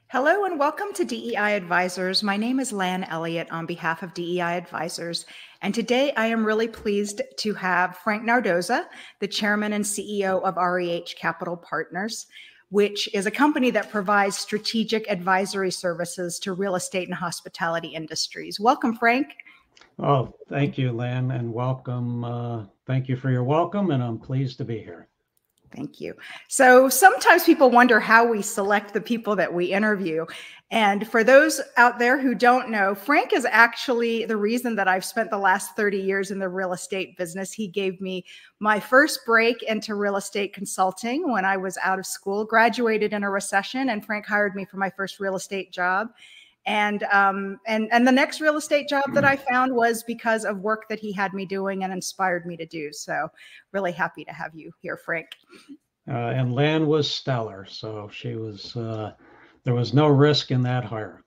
Hello and welcome to DEI Advisors. My name is Lan Elliott on behalf of DEI Advisors. And today I am really pleased to have Frank Nardozza, the chairman and CEO of REH Capital Partners, which is a company that provides strategic advisory services to real estate and hospitality industries. Welcome, Frank. Oh, thank you, Lan, and welcome. Thank you for your welcome, and I'm pleased to be here. Thank you. So sometimes people wonder how we select the people that we interview. And for those out there who don't know, Frank is actually the reason that I've spent the last 30 years in the real estate business. He gave me my first break into real estate consulting when I was out of school, graduated in a recession, and Frank hired me for my first real estate job. And the next real estate job that I found was because of work that he had me doing and inspired me to do. So really happy to have you here, Frank. And Lan was stellar. So she was, there was no risk in that hire.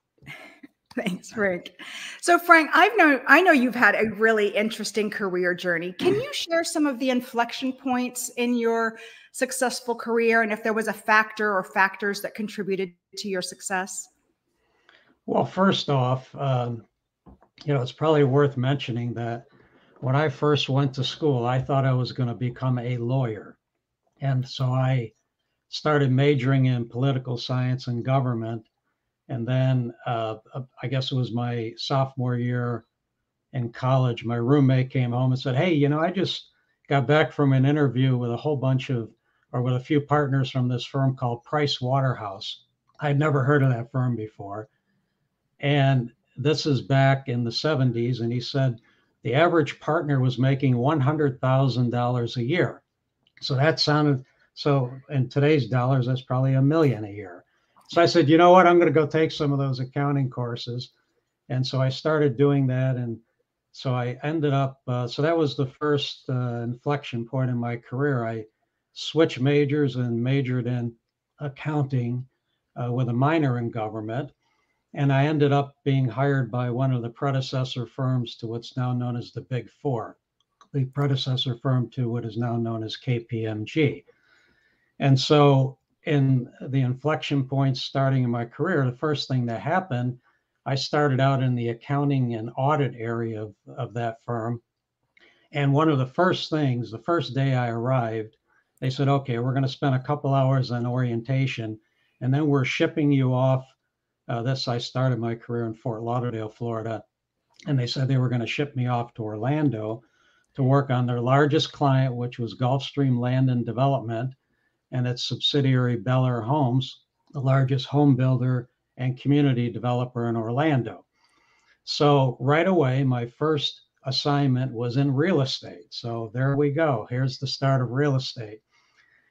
Thanks, Frank. So Frank, I know you've had a really interesting career journey. Can you share some of the inflection points in your successful career and if there was a factor or factors that contributed to your success? Well, first off, it's probably worth mentioning that when I first went to school, I thought I was going to become a lawyer. And so I started majoring in political science and government. And then I guess it was my sophomore year in college, my roommate came home and said, "Hey, I just got back from an interview with with a few partners from this firm called Price Waterhouse." I'd never heard of that firm before. And this is back in the 70s. And he said the average partner was making $100,000 a year. So that sounded, so in today's dollars, that's probably $1 million a year. So I said, you know what, I'm going to go take some of those accounting courses. And so I started doing that. And so I ended up, so that was the first inflection point in my career. I switched majors and majored in accounting with a minor in government. And I ended up being hired by one of the predecessor firms to what's now known as the Big Four, the predecessor firm to what is now known as KPMG. And so in the inflection points starting in my career, the first thing that happened, I started out in the accounting and audit area of that firm. And one of the first things, the first day I arrived, they said, "Okay, we're going to spend a couple hours on orientation, and then we're shipping you off." I started my career in Fort Lauderdale, Florida. And they said they were going to ship me off to Orlando to work on their largest client, which was Gulfstream Land and Development and its subsidiary Bel Air Homes, the largest home builder and community developer in Orlando. So right away, my first assignment was in real estate. So there we go. Here's the start of real estate.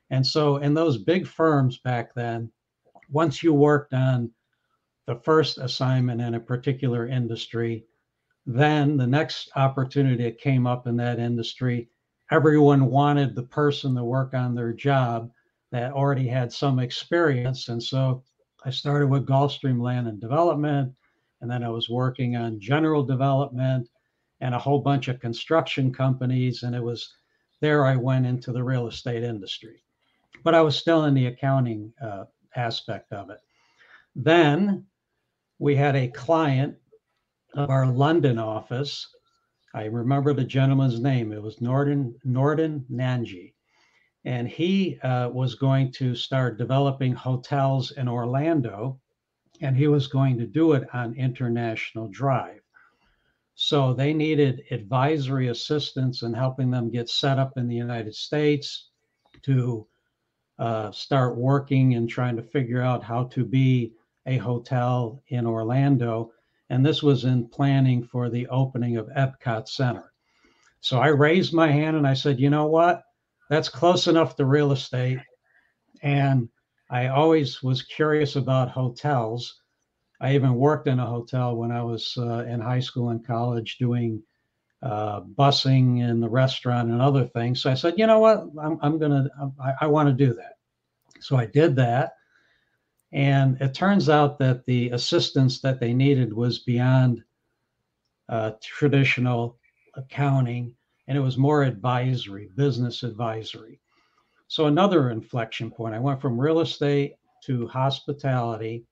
And so in those big firms back then, once you worked on the first assignment in a particular industry, then the next opportunity that came up in that industry, everyone wanted the person to work on their job that already had some experience. And so I started with Gulfstream Land and Development, and then I was working on general development and a whole bunch of construction companies. And it was there I went into the real estate industry. But I was still in the accounting aspect of it. Then we had a client of our London office. I remember the gentleman's name. It was Norden Nanji. And he was going to start developing hotels in Orlando, and he was going to do it on International Drive. So they needed advisory assistance in helping them get set up in the United States to start working and trying to figure out how to be a hotel in Orlando. And this was in planning for the opening of Epcot Center. So I raised my hand and I said, you know what? That's close enough to real estate. And I always was curious about hotels. I even worked in a hotel when I was in high school and college doing busing in the restaurant and other things. So I said, you know what? I want to do that. So I did that. And it turns out that the assistance that they needed was beyond traditional accounting, and it was more advisory, business advisory. So another inflection point, I went from real estate to hospitality.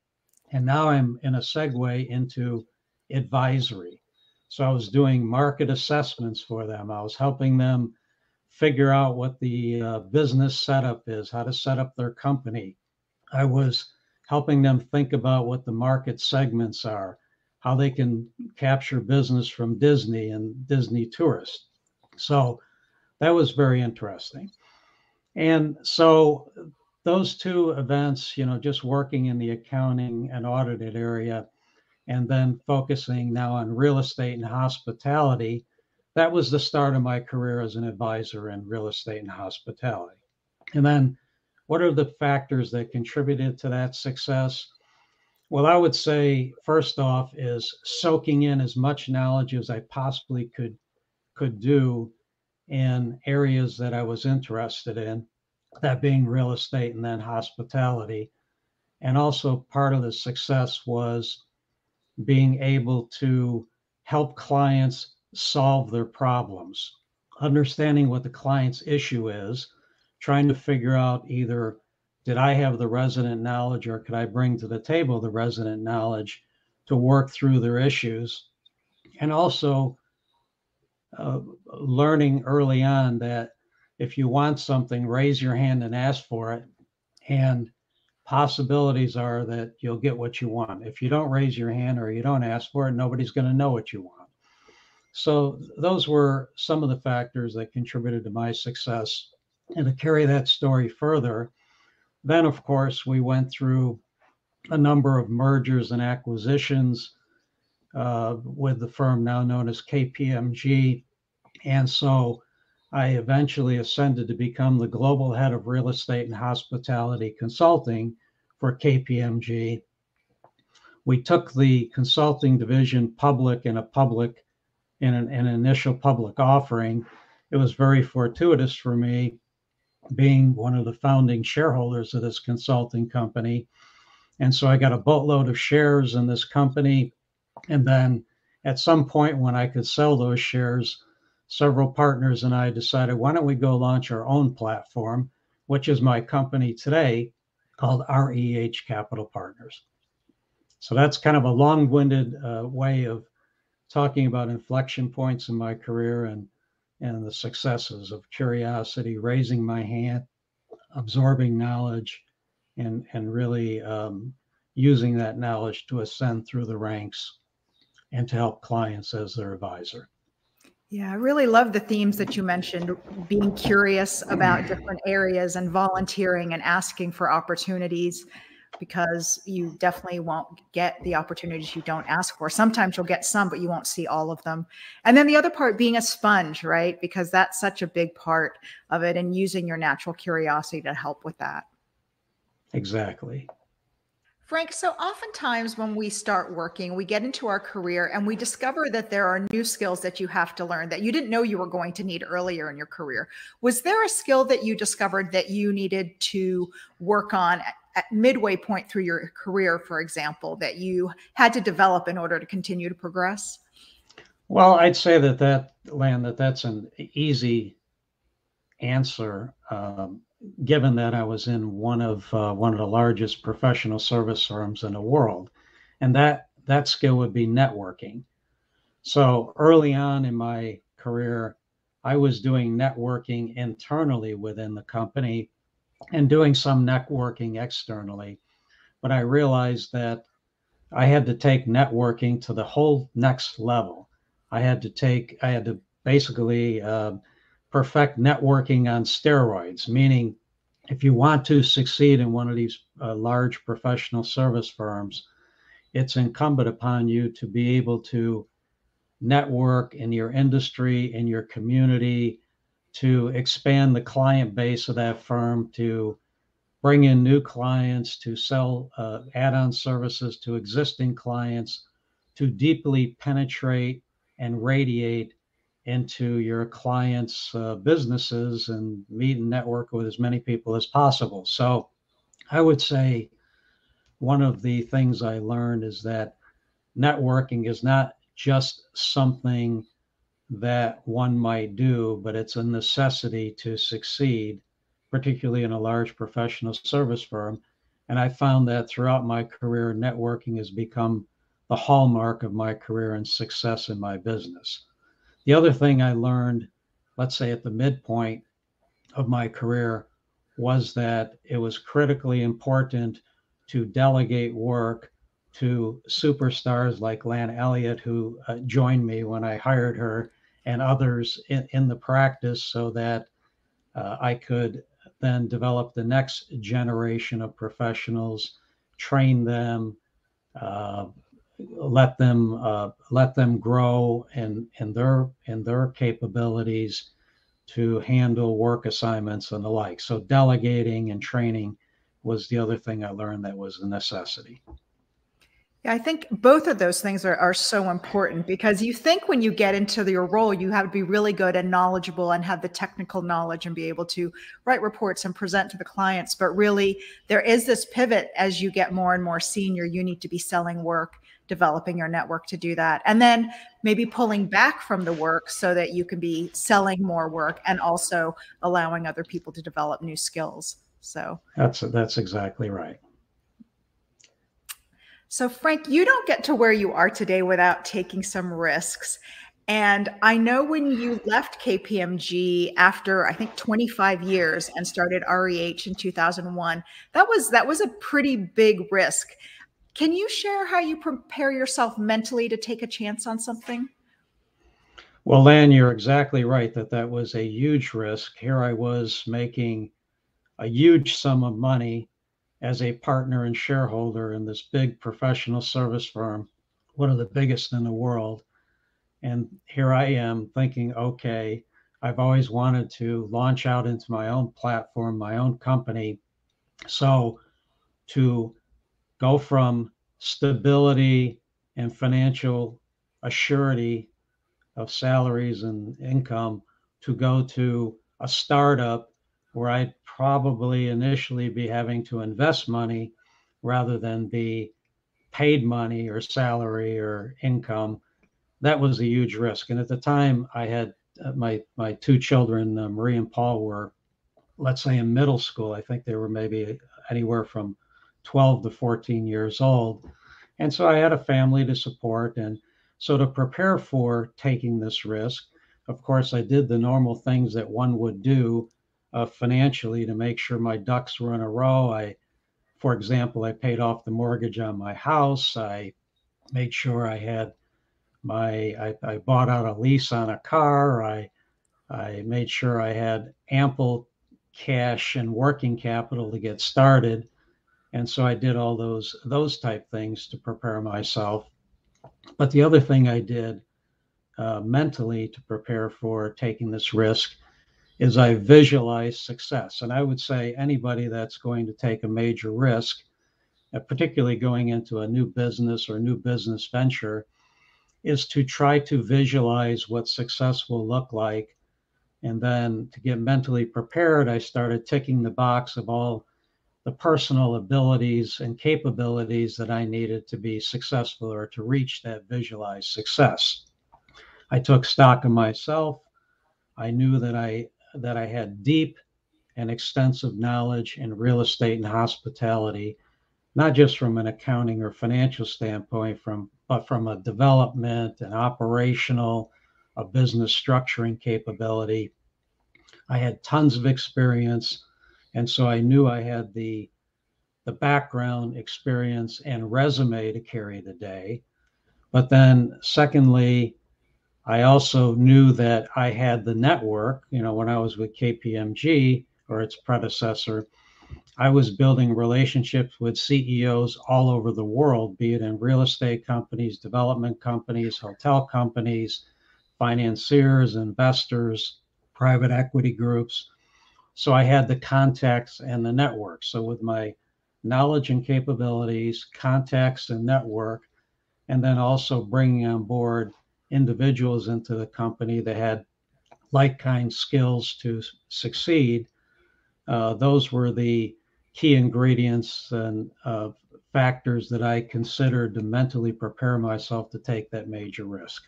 And now I'm in a segue into advisory. So I was doing market assessments for them. I was helping them figure out what the business setup is, how to set up their company. I was helping them think about what the market segments are, how they can capture business from Disney and Disney tourists. So that was very interesting. And so those two events, just working in the accounting and audited area, and then focusing now on real estate and hospitality, that was the start of my career as an advisor in real estate and hospitality. And then what are the factors that contributed to that success? Well, I would say first off is soaking in as much knowledge as I possibly could do in areas that I was interested in, that being real estate and then hospitality. And also part of the success was being able to help clients solve their problems, understanding what the client's issue is, trying to figure out either did I have the resident knowledge or could I bring to the table the resident knowledge to work through their issues. And also learning early on that if you want something, raise your hand and ask for it. And possibilities are that you'll get what you want. If you don't raise your hand or you don't ask for it, nobody's going to know what you want. So those were some of the factors that contributed to my success. And to carry that story further, then of course we went through a number of mergers and acquisitions with the firm now known as KPMG. And so I eventually ascended to become the global head of real estate and hospitality consulting for KPMG. We took the consulting division public in an initial public offering. It was very fortuitous for me being one of the founding shareholders of this consulting company. And so I got a boatload of shares in this company. And then at some point when I could sell those shares, several partners and I decided, why don't we go launch our own platform, which is my company today called REH Capital Partners. So that's kind of a long-winded way of talking about inflection points in my career and the successes of curiosity, raising my hand, absorbing knowledge, and really using that knowledge to ascend through the ranks and to help clients as their advisor. Yeah, I really love the themes that you mentioned, being curious about different areas and volunteering and asking for opportunities, because you definitely won't get the opportunities you don't ask for. Sometimes you'll get some, but you won't see all of them. And then the other part, being a sponge, right? Because that's such a big part of it, and using your natural curiosity to help with that. Exactly. Frank, so oftentimes when we start working, we get into our career and we discover that there are new skills that you have to learn that you didn't know you were going to need earlier in your career. Was there a skill that you discovered that you needed to work on at midway point through your career, for example, that you had to develop in order to continue to progress? Well, I'd say that's an easy answer, given that I was in one of the largest professional service firms in the world, and that skill would be networking. So early on in my career, I was doing networking internally within the company and doing some networking externally. But I realized that I had to take networking to the whole next level. I had to basically perfect networking on steroids, meaning if you want to succeed in one of these large professional service firms, it's incumbent upon you to be able to network in your industry, in your community, to expand the client base of that firm, to bring in new clients, to sell add-on services to existing clients, to deeply penetrate and radiate into your clients' businesses and meet and network with as many people as possible. So I would say one of the things I learned is that networking is not just something that one might do, but it's a necessity to succeed, particularly in a large professional service firm, And I found that throughout my career, networking has become the hallmark of my career and success in my business. The other thing I learned, let's say at the midpoint of my career, was that it was critically important to delegate work to superstars like Lan Elliott, who joined me when I hired her, and others in the practice, so that I could then develop the next generation of professionals, train them, uh, let them grow in their capabilities to handle work assignments and the like. So delegating and training was the other thing I learned that was a necessity. Yeah, I think both of those things are so important, because you think when you get into your role, you have to be really good and knowledgeable and have the technical knowledge and be able to write reports and present to the clients. But really, there is this pivot as you get more and more senior. You need to be selling work, developing your network to do that, and then maybe pulling back from the work so that you can be selling more work and also allowing other people to develop new skills. So That's exactly right. So, Frank, you don't get to where you are today without taking some risks. And I know when you left KPMG after, I think, 25 years and started REH in 2001, that was a pretty big risk. Can you share how you prepare yourself mentally to take a chance on something? Well, Lan, you're exactly right that that was a huge risk. Here I was making a huge sum of money as a partner and shareholder in this big professional service firm, one of the biggest in the world. And here I am thinking, okay, I've always wanted to launch out into my own platform, my own company. So to go from stability and financial assurity of salaries and income to go to a startup where I'd probably initially be having to invest money rather than be paid money or salary or income, that was a huge risk. And at the time, I had my two children, Marie and Paul, were, let's say, in middle school. I think they were maybe anywhere from 12 to 14 years old. And so I had a family to support. And so to prepare for taking this risk, of course, I did the normal things that one would do financially to make sure my ducks were in a row. For example, I paid off the mortgage on my house. I made sure I had I bought out a lease on a car. I made sure I had ample cash and working capital to get started. And so I did all those type things to prepare myself. But the other thing I did mentally to prepare for taking this risk is I visualized success. And I would say anybody that's going to take a major risk, particularly going into a new business or new business venture, is to try to visualize what success will look like. And then to get mentally prepared, I started ticking the box of all the personal abilities and capabilities that I needed to be successful or to reach that visualized success. I took stock of myself. I knew that I had deep and extensive knowledge in real estate and hospitality, not just from an accounting or financial standpoint, but from a development and operational, a business structuring capability. I had tons of experience, and so I knew I had the background, experience, and resume to carry the day. But then, secondly, I also knew that I had the network. You know, when I was with KPMG or its predecessor, I was building relationships with CEOs all over the world, be it in real estate companies, development companies, hotel companies, financiers, investors, private equity groups. So I had the contacts and the network. So with my knowledge and capabilities, contacts and network, and then also bringing on board individuals into the company that had like kind skills to succeed, those were the key ingredients and factors that I considered to mentally prepare myself to take that major risk.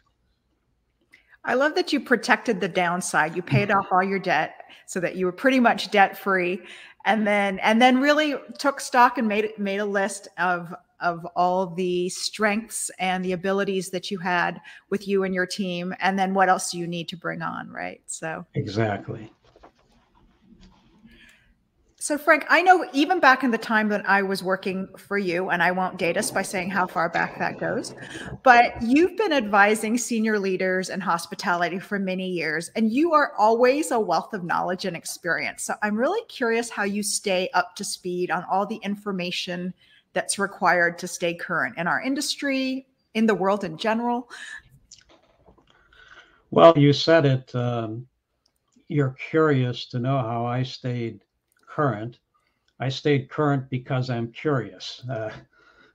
I love that you protected the downside. You paid off all your debt so that you were pretty much debt free, and then really took stock and made a list of all the strengths and the abilities that you had with you and your team, and then what else do you need to bring on, right? So Exactly. So Frank, I know even back in the time that I was working for you, and I won't date us by saying how far back that goes, but you've been advising senior leaders in hospitality for many years, and you are always a wealth of knowledge and experience. So I'm really curious how you stay up to speed on all the information that's required to stay current in our industry, in the world in general. Well, you said it. You're curious to know how I stayed current. I stayed current because I'm curious.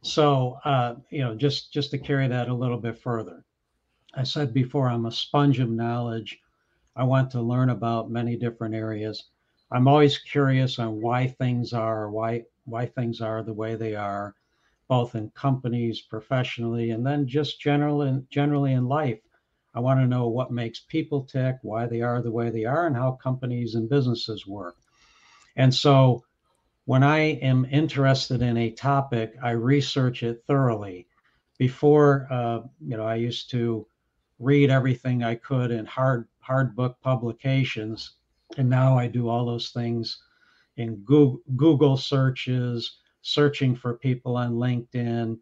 Just to carry that a little bit further, I said before, I'm a sponge of knowledge. I want to learn about many different areas. I'm always curious on why things are the way they are, both in companies, professionally, and then just generally in life. I want to know what makes people tick, why they are the way they are, and how companies and businesses work. And so when I am interested in a topic, I research it thoroughly. Before, I used to read everything I could in hard book publications, and now I do all those things in Google searches, searching for people on LinkedIn,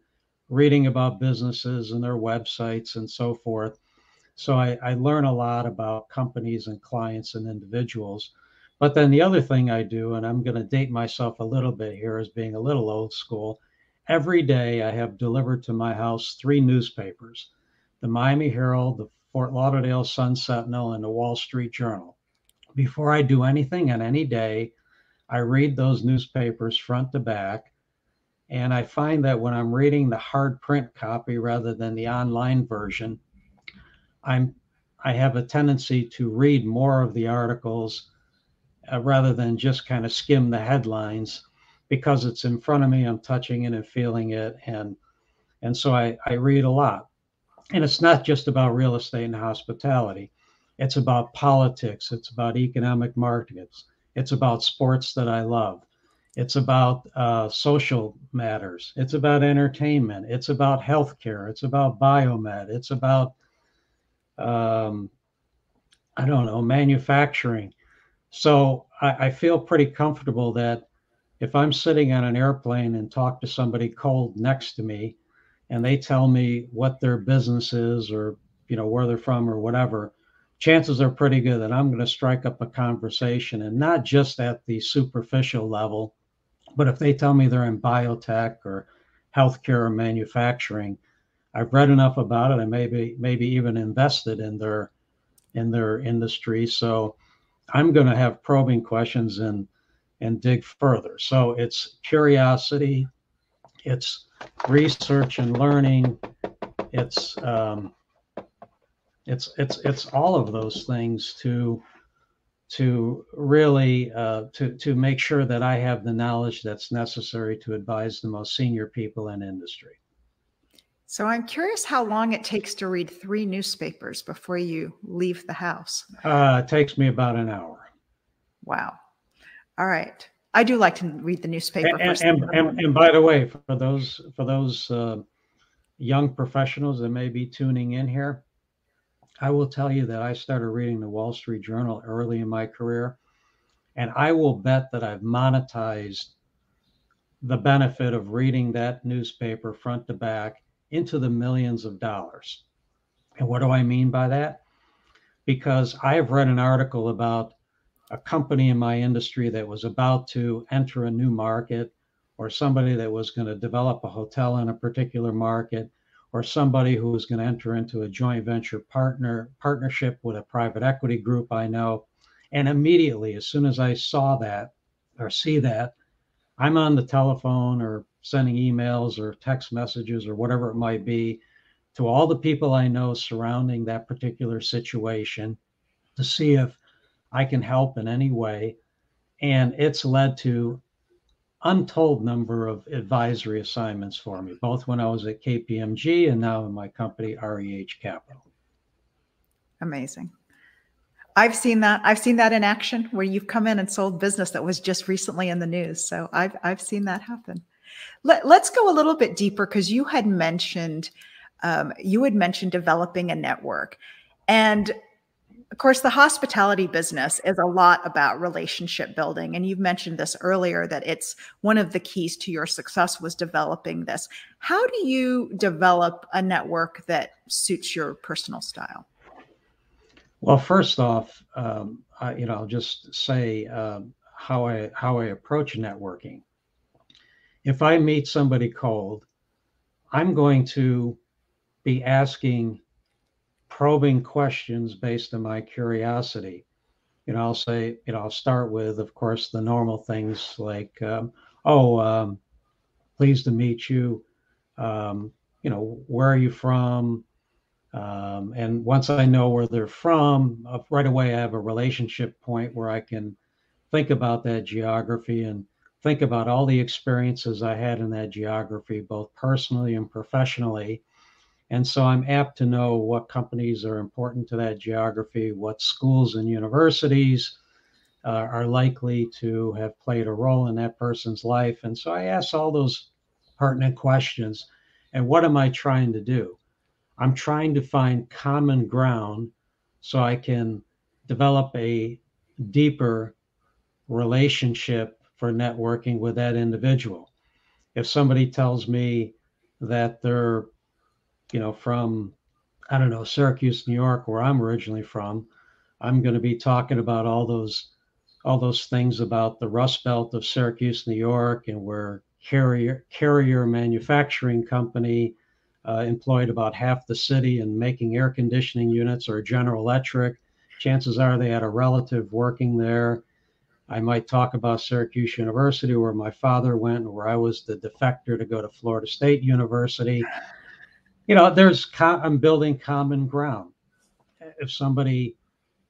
reading about businesses and their websites and so forth. So I learn a lot about companies and clients and individuals. But then the other thing I do, and I'm going to date myself a little bit here as being a little old school, every day I have delivered to my house 3 newspapers: the Miami Herald, the Fort Lauderdale Sun Sentinel, and the Wall Street Journal. Before I do anything on any day, I read those newspapers front to back. And I find that when I'm reading the hard print copy rather than the online version, I have a tendency to read more of the articles rather than just kind of skim the headlines, because it's in front of me. I'm touching it and feeling it, and so I read a lot. And it's not just about real estate and hospitality. It's about politics. It's about economic markets. It's about sports that I love. It's about social matters. It's about entertainment. It's about healthcare. It's about biomed. It's about I don't know, manufacturing. So I feel pretty comfortable that if I'm sitting on an airplane and talk to somebody cold next to me, and they tell me what their business is, or where they're from or whatever, chances are pretty good that I'm going to strike up a conversation, and not just at the superficial level, but if they tell me they're in biotech or healthcare or manufacturing, I've read enough about it and maybe even invested in their industry. So I'm going to have probing questions and dig further. So it's curiosity, it's research and learning, it's all of those things to really to make sure that I have the knowledge that's necessary to advise the most senior people in industry. So I'm curious how long it takes to read 3 newspapers before you leave the house. It takes me about an hour. Wow. All right. I do like to read the newspaper. And by the way, for those young professionals that may be tuning in here, I will tell you that I started reading the Wall Street Journal early in my career, and I will bet that I've monetized the benefit of reading that newspaper front to back into the millions of dollars. And what do I mean by that? Because I have read an article about a company in my industry that was about to enter a new market, or somebody that was going to develop a hotel in a particular market, or somebody who was going to enter into a joint venture partnership with a private equity group I know. And immediately, as soon as I saw that or see that, I'm on the telephone or sending emails or text messages or whatever it might be to all the people I know surrounding that particular situation to see if I can help in any way. And it's led to untold number of advisory assignments for me, both when I was at KPMG and now in my company, REH Capital. Amazing. I've seen that. I've seen that in action where you've come in and sold business that was just recently in the news. So I've seen that happen. Let's go a little bit deeper because you had mentioned developing a network, and of course, the hospitality business is a lot about relationship building. And you've mentioned this earlier, that it's one of the keys to your success was developing this. How do you develop a network that suits your personal style? Well, first off, I'll just say how I approach networking. If I meet somebody cold, I'm going to be asking probing questions based on my curiosity. I'll say, I'll start with, of course, the normal things like, pleased to meet you. Where are you from? And once I know where they're from, right away I have a relationship point where I can think about that geography and think about all the experiences I had in that geography, both personally and professionally. And so I'm apt to know what companies are important to that geography, what schools and universities are likely to have played a role in that person's life. And so I ask all those pertinent questions. And what am I trying to do? I'm trying to find common ground so I can develop a deeper relationship for networking with that individual. If somebody tells me that they're, from, I don't know, Syracuse, New York, where I'm originally from, I'm going to be talking about all those things about the Rust Belt of Syracuse, New York, and where Carrier Manufacturing Company employed about half the city in making air conditioning units, or General Electric. Chances are they had a relative working there. I might talk about Syracuse University, where my father went, where I was the defector to go to Florida State University. I'm building common ground. If somebody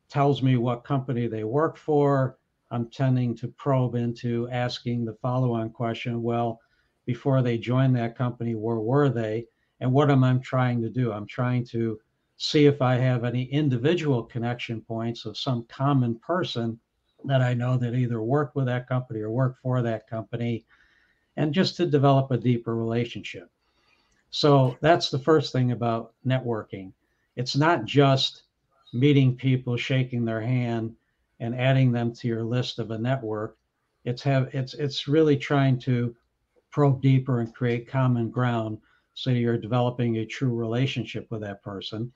tells me what company they work for, I'm tending to probe into asking the follow-on question, well, before they joined that company, where were they? And what am I trying to do? I'm trying to see if I have any individual connection points of some common person that I know that either worked with that company or worked for that company, and just to develop a deeper relationship. So that's the first thing about networking. It's not just meeting people, shaking their hand, and adding them to your list of a network. It's really trying to probe deeper and create common ground so you're developing a true relationship with that person.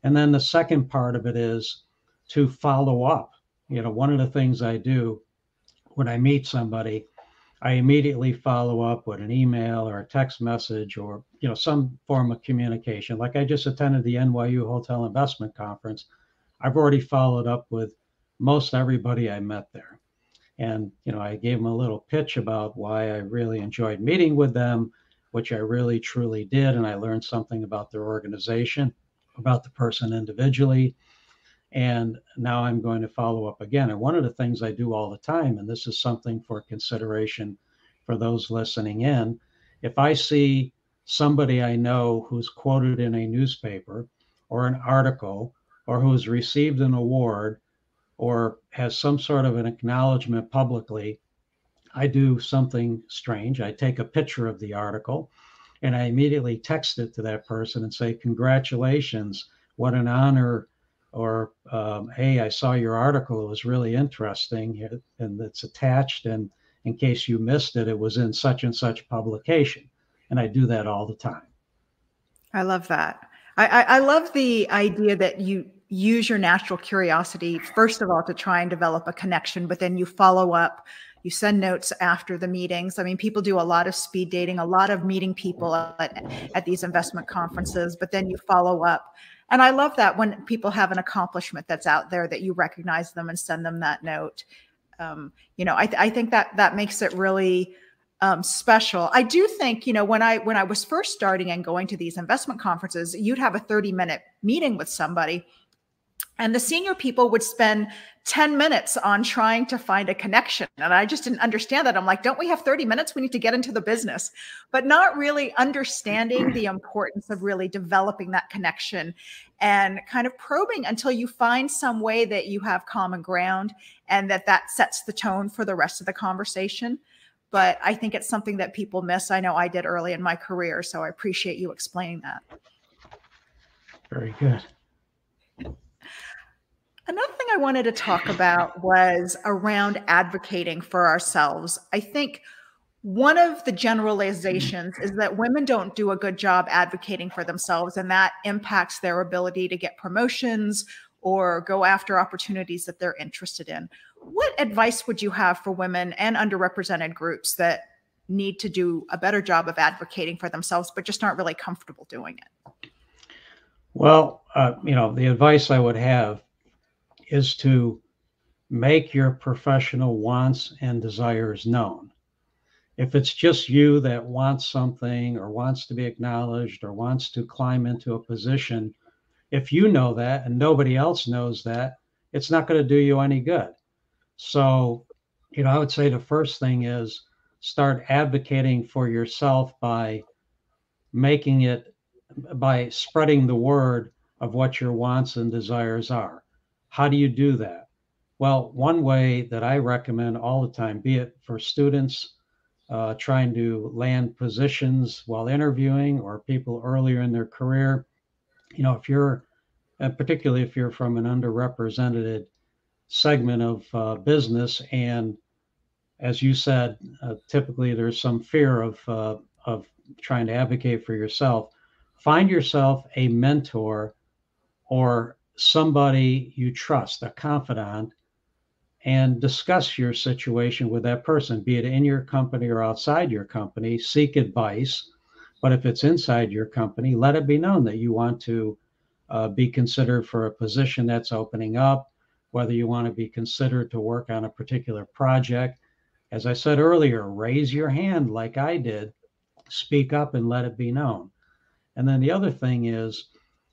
And then the second part of it is to follow up. One of the things I do when I meet somebody, I immediately follow up with an email or a text message or some form of communication. Like I just attended the NYU Hotel Investment Conference. I've already followed up with most everybody I met there. And, I gave them a little pitch about why I really enjoyed meeting with them, which I really truly did. And I learned something about their organization, about the person individually. And now I'm going to follow up again. And one of the things I do all the time, and this is something for consideration for those listening in, if I see somebody I know who's quoted in a newspaper or an article, or who's received an award, or has some sort of an acknowledgement publicly, I do something strange. I take a picture of the article and I immediately text it to that person and say, congratulations, what an honor. Or, hey, I saw your article. It was really interesting. And it's attached. And in case you missed it, it was in such and such publication. And I do that all the time. I love that. I love the idea that you use your natural curiosity, first of all, to try and develop a connection, but then you follow up, you send notes after the meetings. I mean, people do a lot of speed dating, a lot of meeting people at these investment conferences, but then you follow up. And I love that when people have an accomplishment that's out there, that you recognize them and send them that note. I think that makes it really special. I do think, when I was first starting and going to these investment conferences, you'd have a 30-minute meeting with somebody, and the senior people would spend 10 minutes on trying to find a connection. And I just didn't understand that. I'm like, don't we have 30 minutes? We need to get into the business, but not really understanding the importance of really developing that connection and kind of probing until you find some way that you have common ground and that sets the tone for the rest of the conversation. But I think it's something that people miss. I know I did early in my career, so I appreciate you explaining that. Very good. Another thing I wanted to talk about was around advocating for ourselves. I think one of the generalizations is that women don't do a good job advocating for themselves, and that impacts their ability to get promotions or go after opportunities that they're interested in. What advice would you have for women and underrepresented groups that need to do a better job of advocating for themselves, but just aren't really comfortable doing it? Well, the advice I would have is to make your professional wants and desires known. If it's just you that wants something or wants to be acknowledged or wants to climb into a position, if you know that and nobody else knows that, it's not going to do you any good. So, I would say the first thing is start advocating for yourself by spreading the word of what your wants and desires are. How do you do that? Well, one way that I recommend all the time, be it for students trying to land positions while interviewing or people earlier in their career, particularly if you're from an underrepresented segment of business, and as you said, typically there's some fear of trying to advocate for yourself. Find yourself a mentor or somebody you trust, a confidant, and discuss your situation with that person, be it in your company or outside your company. Seek advice. But if it's inside your company, let it be known that you want to be considered for a position that's opening up, whether you want to be considered to work on a particular project. As I said earlier, raise your hand like I did, speak up and let it be known. And then the other thing is,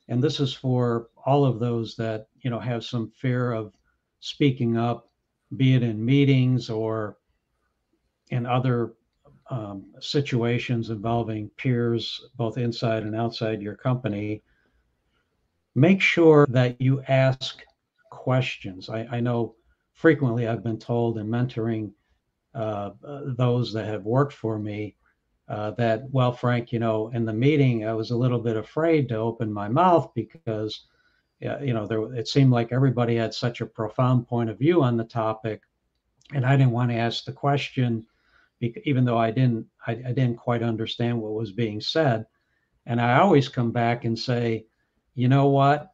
and this is for all of those that, have some fear of speaking up, be it in meetings or in other situations involving peers, both inside and outside your company. Make sure that you ask questions. I know frequently I've been told in mentoring those that have worked for me that, well, Frank, in the meeting, I was a little bit afraid to open my mouth because, it seemed like everybody had such a profound point of view on the topic. And I didn't want to ask the question, even though I didn't quite understand what was being said. And I always come back and say, you know what?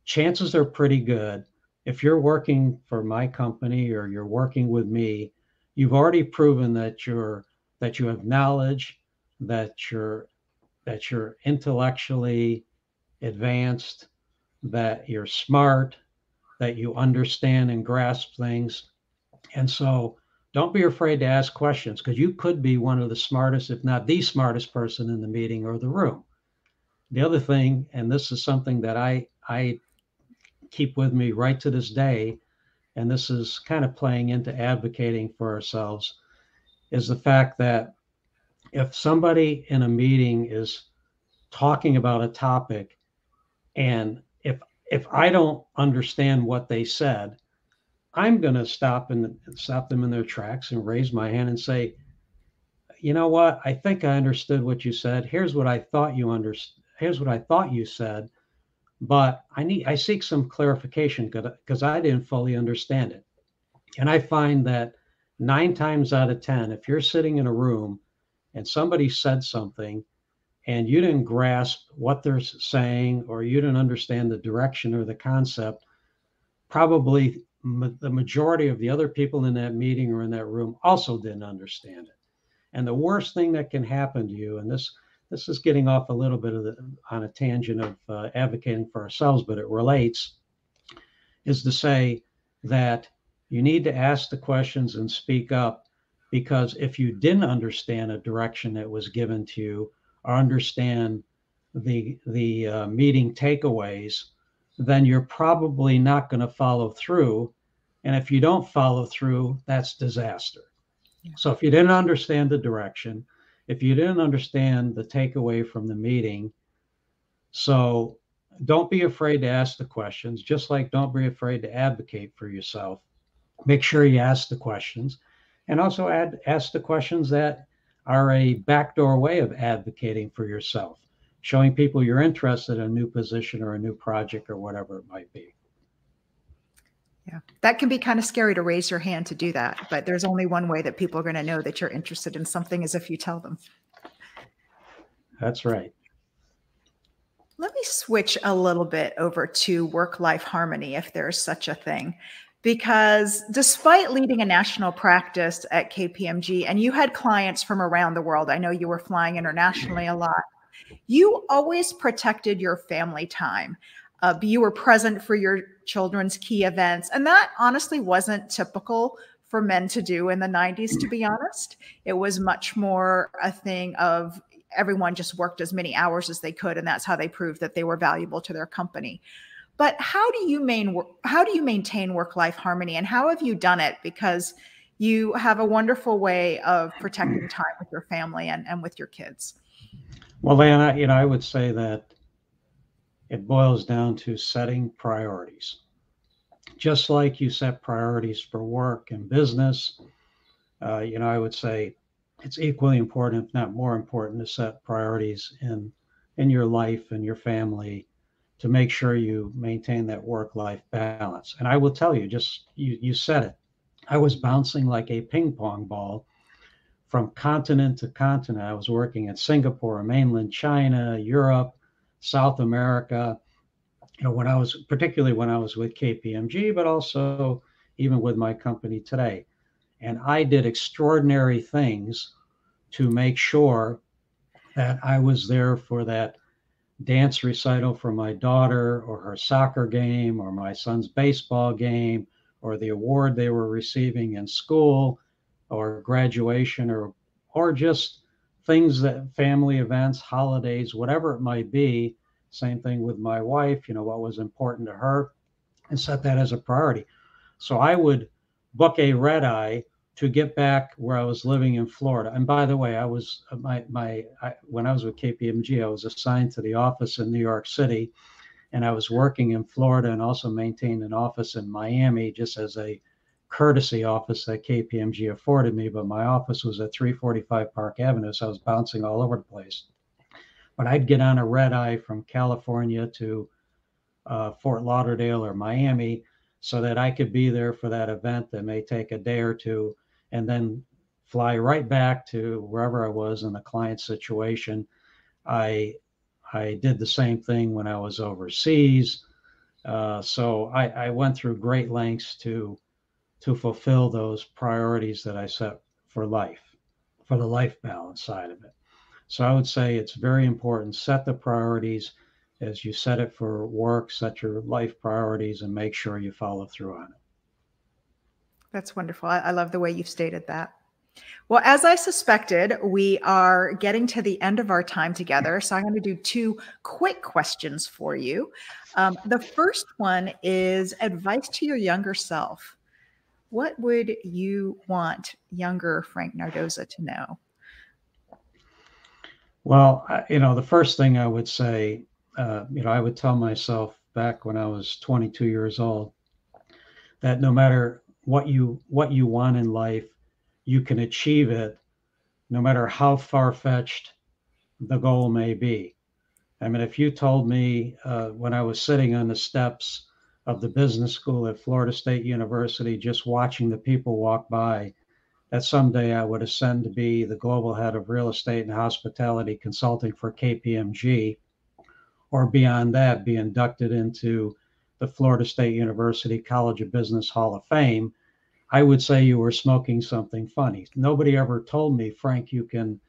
Chances are pretty good. If you're working for my company or you're working with me, you've already proven that you have knowledge, that you're intellectually advanced, that you're smart, that you understand and grasp things. And so don't be afraid to ask questions, because you could be one of the smartest, if not the smartest person in the meeting or the room. The other thing, and this is something that I keep with me right to this day, and this is kind of playing into advocating for ourselves, is the fact that if somebody in a meeting is talking about a topic, and if I don't understand what they said, I'm going to stop them in their tracks and raise my hand and say, you know what? I think I understood what you said. Here's what I thought you said, but I seek some clarification because I didn't fully understand it. And I find that 9 times out of 10, if you're sitting in a room and somebody said something and you didn't grasp what they're saying, or you didn't understand the direction or the concept, probably the majority of the other people in that meeting or in that room also didn't understand it. And the worst thing that can happen to you, and this is getting off a little bit on a tangent of advocating for ourselves, but it relates, is to say that you need to ask the questions and speak up, because if you didn't understand a direction that was given to you or understand the meeting takeaways, then you're probably not going to follow through. And if you don't follow through, that's disaster. Yeah. So if you didn't understand the direction, if you didn't understand the takeaway from the meeting, so don't be afraid to ask the questions, just like don't be afraid to advocate for yourself. Make sure you ask the questions, and also ask the questions that are a backdoor way of advocating for yourself, showing people you're interested in a new position or a new project or whatever it might be. Yeah, that can be kind of scary to raise your hand to do that, but there's only one way that people are going to know that you're interested in something is if you tell them. That's right. Let me switch a little bit over to work-life harmony, if there's such a thing, because despite leading a national practice at KPMG, and you had clients from around the world, I know you were flying internationally a lot, you always protected your family time. You were present for your children's key events. And that honestly wasn't typical for men to do in the 90s, to be honest. It was much more a thing of everyone just worked as many hours as they could. And that's how they proved that they were valuable to their company. But how do you maintain work-life harmony, and how have you done it? Because you have a wonderful way of protecting time with your family and with your kids. Well, Lana, I would say that it boils down to setting priorities. Just like you set priorities for work and business, I would say it's equally important, if not more important, to set priorities in your life and your family to make sure you maintain that work-life balance. And I will tell you, you said it, I was bouncing like a ping pong ball from continent to continent. I was working in Singapore, mainland China, Europe, South America, particularly when I was with KPMG, but also even with my company today. And I did extraordinary things to make sure that I was there for that dance recital for my daughter, or her soccer game, or my son's baseball game, or the award they were receiving in school, or graduation, or just things, that family events, holidays, whatever it might be. Same thing with my wife, what was important to her, and set that as a priority. So I would book a red eye to get back where I was living in Florida. And by the way, I was when I was with KPMG, I was assigned to the office in New York City, and I was working in Florida and also maintained an office in Miami just as a courtesy office that KPMG afforded me. But my office was at 345 Park Avenue, so I was bouncing all over the place. But I'd get on a red eye from California to Fort Lauderdale or Miami, so that I could be there for that event that may take a day or two, and then fly right back to wherever I was in the client situation. I did the same thing when I was overseas. So I went through great lengths to fulfill those priorities that I set for life, for the life balance side of it. So I would say it's very important. Set the priorities as you set it for work, set your life priorities, and make sure you follow through on it. That's wonderful. I love the way you've stated that. Well, as I suspected, we are getting to the end of our time together. So I'm going to do two quick questions for you. The first one is advice to your younger self. What would you want younger Frank Nardozza to know? Well, the first thing I would say, I would tell myself back when I was 22 years old, that no matter what you want in life, you can achieve it, no matter how far-fetched the goal may be. I mean, if you told me when I was sitting on the steps of the business school at Florida State University, just watching the people walk by, that someday I would ascend to be the global head of real estate and hospitality consulting for KPMG, or beyond that, be inducted into the Florida State University College of Business Hall of Fame, I would say you were smoking something funny. Nobody ever told me, Frank, you can,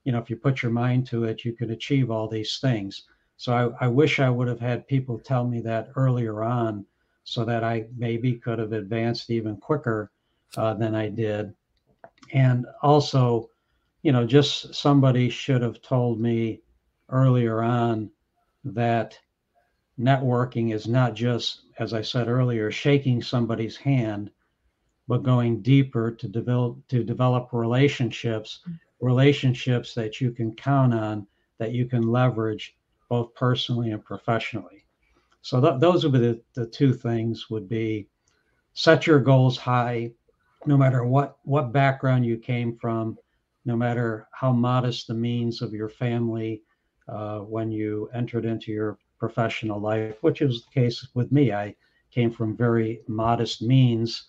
if you put your mind to it, you can achieve all these things. So I wish I would have had people tell me that earlier on, so that I maybe could have advanced even quicker than I did. And also, just somebody should have told me earlier on that networking is not just, as I said earlier, shaking somebody's hand, but going deeper to develop relationships that you can count on, that you can leverage both personally and professionally. So those would be the two things would be: set your goals high, no matter what background you came from, no matter how modest the means of your family when you entered into your professional life, which is the case with me. I came from very modest means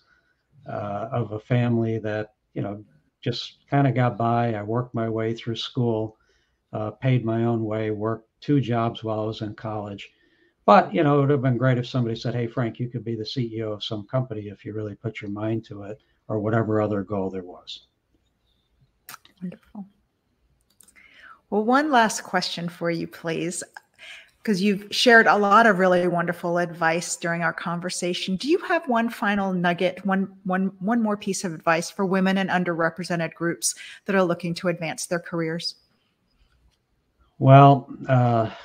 of a family that, just kind of got by. I worked my way through school, paid my own way, worked 2 jobs while I was in college. But, it would have been great if somebody said, hey, Frank, you could be the CEO of some company if you really put your mind to it, or whatever other goal there was. Wonderful. Well, one last question for you, please, because you've shared a lot of really wonderful advice during our conversation. Do you have one final nugget, one more piece of advice for women and underrepresented groups that are looking to advance their careers? Well,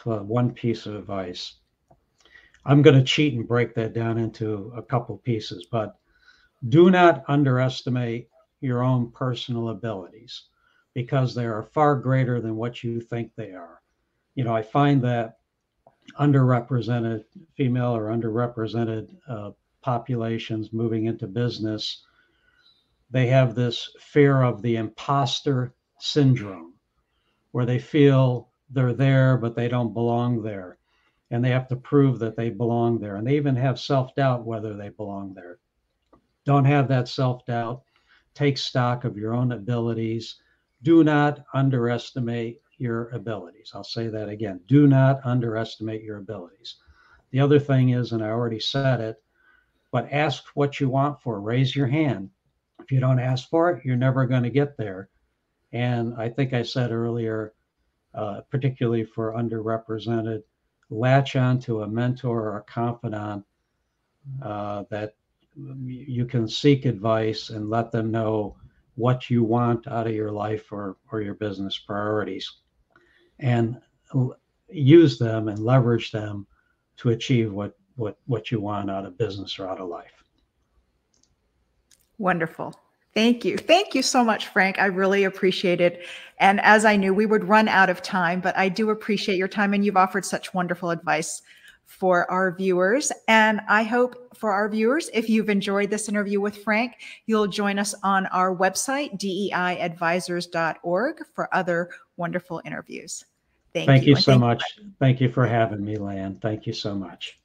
one piece of advice. I'm going to cheat and break that down into a couple pieces, but do not underestimate your own personal abilities, because they are far greater than what you think they are. I find that underrepresented female or underrepresented populations moving into business, they have this fear of the imposter syndrome, where they feel they're there, but they don't belong there. And they have to prove that they belong there. And they even have self-doubt whether they belong there. Don't have that self-doubt. Take stock of your own abilities. Do not underestimate your abilities. I'll say that again. Do not underestimate your abilities. The other thing is, and I already said it, but ask what you want for. Raise your hand. If you don't ask for it, you're never going to get there. And I think I said earlier, particularly for underrepresented, latch on to a mentor or a confidant that you can seek advice and let them know what you want out of your life or your business priorities, and use them and leverage them to achieve what you want out of business or out of life. Wonderful. Thank you. Thank you so much, Frank. I really appreciate it. And as I knew, we would run out of time, but I do appreciate your time, and you've offered such wonderful advice for our viewers. And I hope for our viewers, if you've enjoyed this interview with Frank, you'll join us on our website, deiadvisors.org, for other wonderful interviews. Thank you so much. Thank you for having me, Lan. Thank you so much.